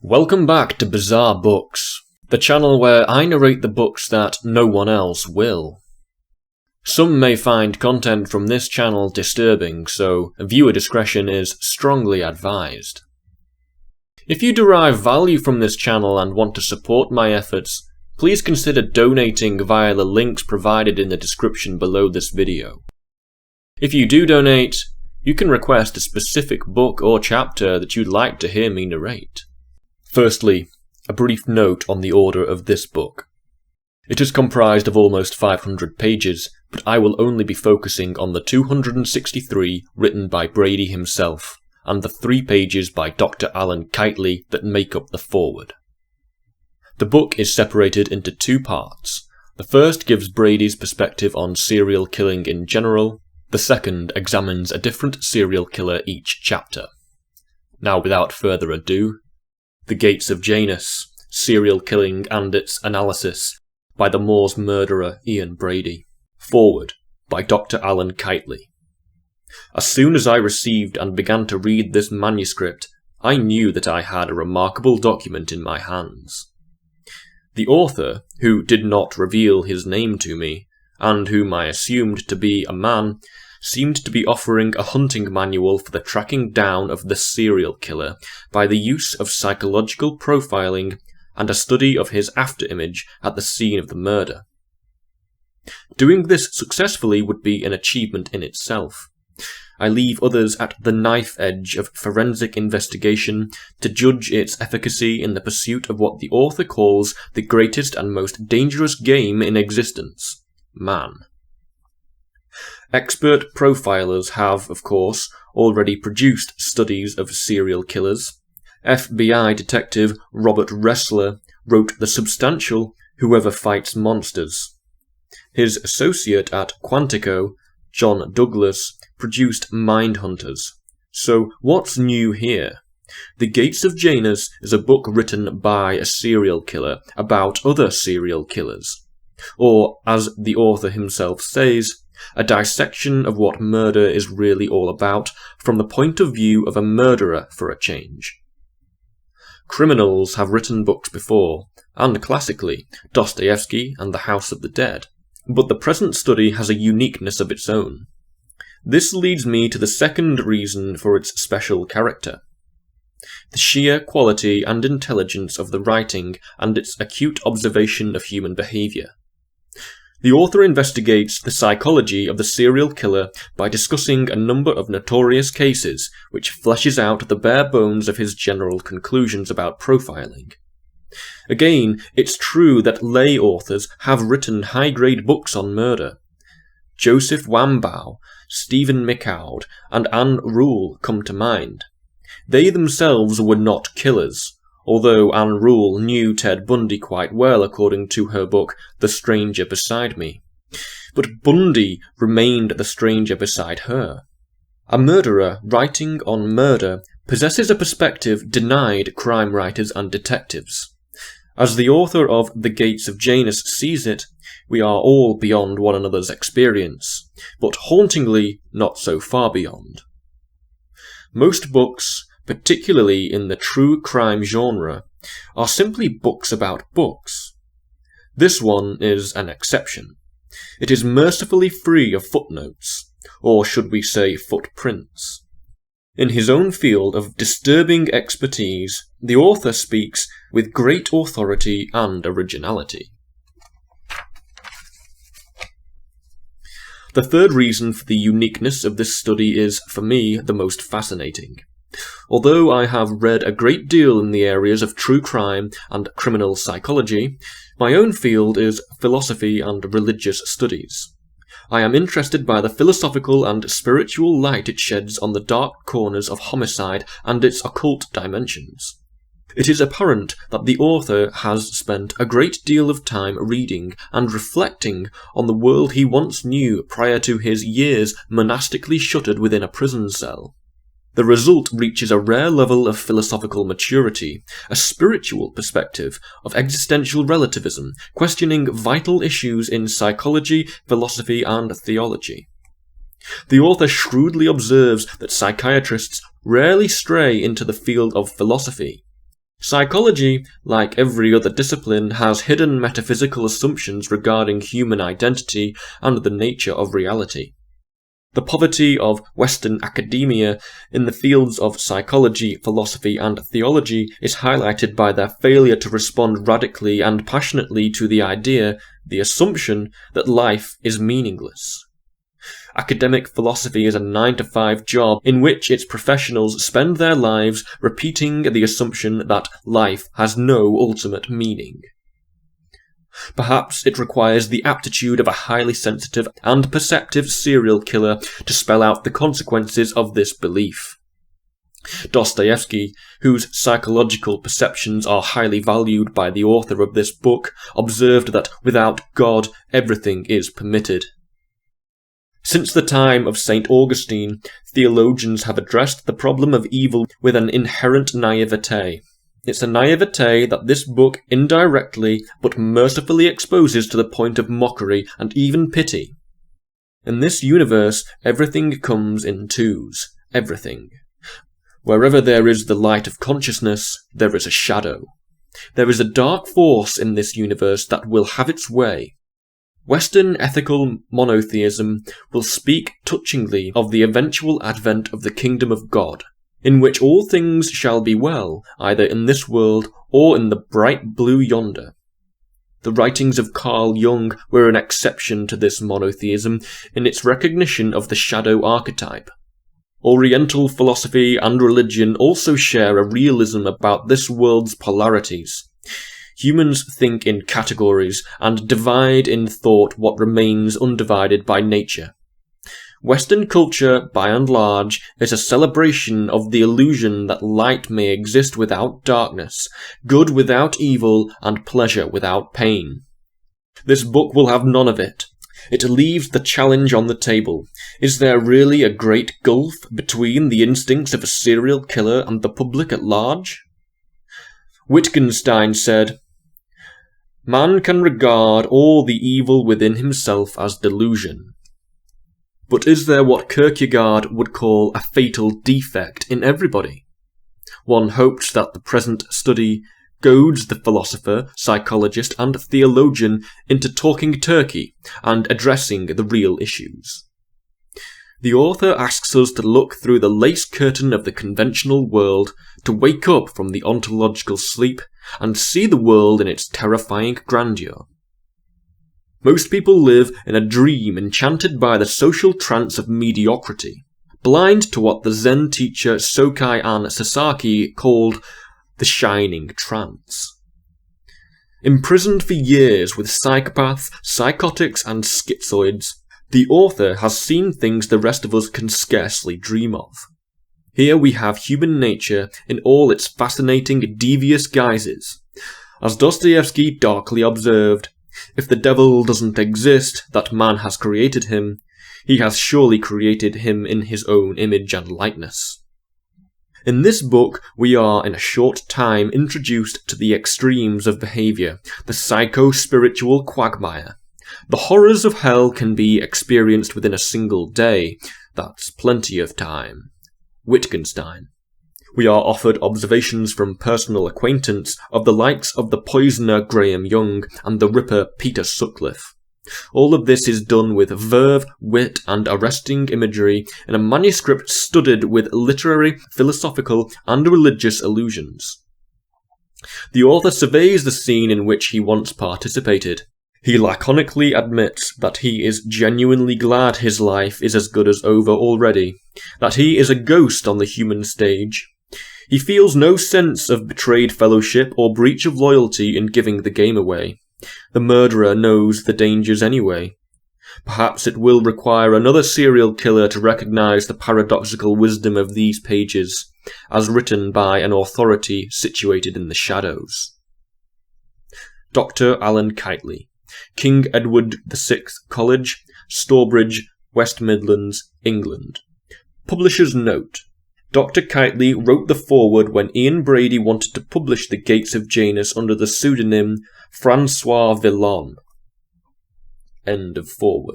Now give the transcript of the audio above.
Welcome back to Bizarre Books, the channel where I narrate the books that no one else will. Some may find content from this channel disturbing, so viewer discretion is strongly advised. If you derive value from this channel and want to support my efforts, please consider donating via the links provided in the description below this video. If you do donate, you can request a specific book or chapter that you'd like to hear me narrate. Firstly, a brief note on the order of this book. It is comprised of almost 500 pages, but I will only be focusing on the 263 written by Brady himself, and the 3 pages by Dr. Alan Keightly that make up the foreword. The book is separated into 2 parts. The first gives Brady's perspective on serial killing in general, the second examines a different serial killer each chapter. Now without further ado, The Gates of Janus, Serial Killing and Its Analysis by the Moors murderer Ian Brady. Foreword by Dr. Alan Keightly. As soon as I received and began to read this manuscript, I knew that I had a remarkable document in my hands. The author, who did not reveal his name to me, and whom I assumed to be a man, seemed to be offering a hunting manual for the tracking down of the serial killer by the use of psychological profiling and a study of his afterimage at the scene of the murder. Doing this successfully would be an achievement in itself. I leave others at the knife edge of forensic investigation to judge its efficacy in the pursuit of what the author calls the greatest and most dangerous game in existence: man. Expert profilers have, of course, already produced studies of serial killers. FBI detective Robert Ressler wrote the substantial Whoever Fights Monsters. His associate at Quantico, John Douglas, produced Mindhunters. So what's new here? The Gates of Janus is a book written by a serial killer about other serial killers. Or, as the author himself says, a dissection of what murder is really all about from the point of view of a murderer for a change. Criminals have written books before, and classically, Dostoevsky and The House of the Dead, but the present study has a uniqueness of its own. This leads me to the second reason for its special character: the sheer quality and intelligence of the writing and its acute observation of human behaviour. The author investigates the psychology of the serial killer by discussing a number of notorious cases, which fleshes out the bare bones of his general conclusions about profiling. Again, it's true that lay authors have written high-grade books on murder. Joseph Wambaugh, Stephen McCoud, and Anne Rule come to mind. They themselves were not killers, although Anne Rule knew Ted Bundy quite well according to her book The Stranger Beside Me. But Bundy remained the stranger beside her. A murderer writing on murder possesses a perspective denied crime writers and detectives. As the author of The Gates of Janus sees it, we are all beyond one another's experience, but hauntingly not so far beyond. Most books, particularly in the true crime genre, are simply books about books. This one is an exception. It is mercifully free of footnotes, or should we say footprints. In his own field of disturbing expertise, the author speaks with great authority and originality. The third reason for the uniqueness of this study is, for me, the most fascinating. Although I have read a great deal in the areas of true crime and criminal psychology, my own field is philosophy and religious studies. I am interested by the philosophical and spiritual light it sheds on the dark corners of homicide and its occult dimensions. It is apparent that the author has spent a great deal of time reading and reflecting on the world he once knew prior to his years monastically shuttered within a prison cell. The result reaches a rare level of philosophical maturity, a spiritual perspective of existential relativism, questioning vital issues in psychology, philosophy, and theology. The author shrewdly observes that psychiatrists rarely stray into the field of philosophy. Psychology, like every other discipline, has hidden metaphysical assumptions regarding human identity and the nature of reality. The poverty of Western academia in the fields of psychology, philosophy, and theology is highlighted by their failure to respond radically and passionately to the idea, the assumption, that life is meaningless. Academic philosophy is a 9-to-5 job in which its professionals spend their lives repeating the assumption that life has no ultimate meaning. Perhaps it requires the aptitude of a highly sensitive and perceptive serial killer to spell out the consequences of this belief. Dostoevsky, whose psychological perceptions are highly valued by the author of this book, observed that without God everything is permitted. Since the time of St. Augustine, theologians have addressed the problem of evil with an inherent naivete. It's a naivete that this book indirectly but mercifully exposes to the point of mockery and even pity. In this universe, everything comes in twos. Everything. Wherever there is the light of consciousness, there is a shadow. There is a dark force in this universe that will have its way. Western ethical monotheism will speak touchingly of the eventual advent of the kingdom of God, in which all things shall be well, either in this world or in the bright blue yonder. The writings of Carl Jung were an exception to this monotheism in its recognition of the shadow archetype. Oriental philosophy and religion also share a realism about this world's polarities. Humans think in categories and divide in thought what remains undivided by nature. Western culture, by and large, is a celebration of the illusion that light may exist without darkness, good without evil, and pleasure without pain. This book will have none of it. It leaves the challenge on the table. Is there really a great gulf between the instincts of a serial killer and the public at large? Wittgenstein said, "Man can regard all the evil within himself as delusion. But is there what Kierkegaard would call a fatal defect in everybody? One hoped that the present study goads the philosopher, psychologist, and theologian into talking turkey and addressing the real issues. The author asks us to look through the lace curtain of the conventional world, to wake up from the ontological sleep, and see the world in its terrifying grandeur. Most people live in a dream enchanted by the social trance of mediocrity, blind to what the Zen teacher Sokai-an Sasaki called the shining trance. Imprisoned for years with psychopaths, psychotics, and schizoids, the author has seen things the rest of us can scarcely dream of. Here we have human nature in all its fascinating, devious guises. As Dostoevsky darkly observed, if the devil doesn't exist, that man has created him, he has surely created him in his own image and likeness. In this book, we are in a short time introduced to the extremes of behaviour, the psycho-spiritual quagmire. The horrors of hell can be experienced within a single day. That's plenty of time. Wittgenstein. We are offered observations from personal acquaintance of the likes of the poisoner Graham Young and the ripper Peter Sutcliffe. All of this is done with verve, wit, and arresting imagery in a manuscript studded with literary, philosophical, and religious allusions. The author surveys the scene in which he once participated. He laconically admits that he is genuinely glad his life is as good as over already, that he is a ghost on the human stage. He feels no sense of betrayed fellowship or breach of loyalty in giving the game away. The murderer knows the dangers anyway. Perhaps it will require another serial killer to recognise the paradoxical wisdom of these pages, as written by an authority situated in the shadows. Dr. Alan Keightly, King Edward VI College, Stourbridge, West Midlands, England. Publisher's note. Dr. Keightly wrote the foreword when Ian Brady wanted to publish The Gates of Janus under the pseudonym Francois Villon. End of foreword.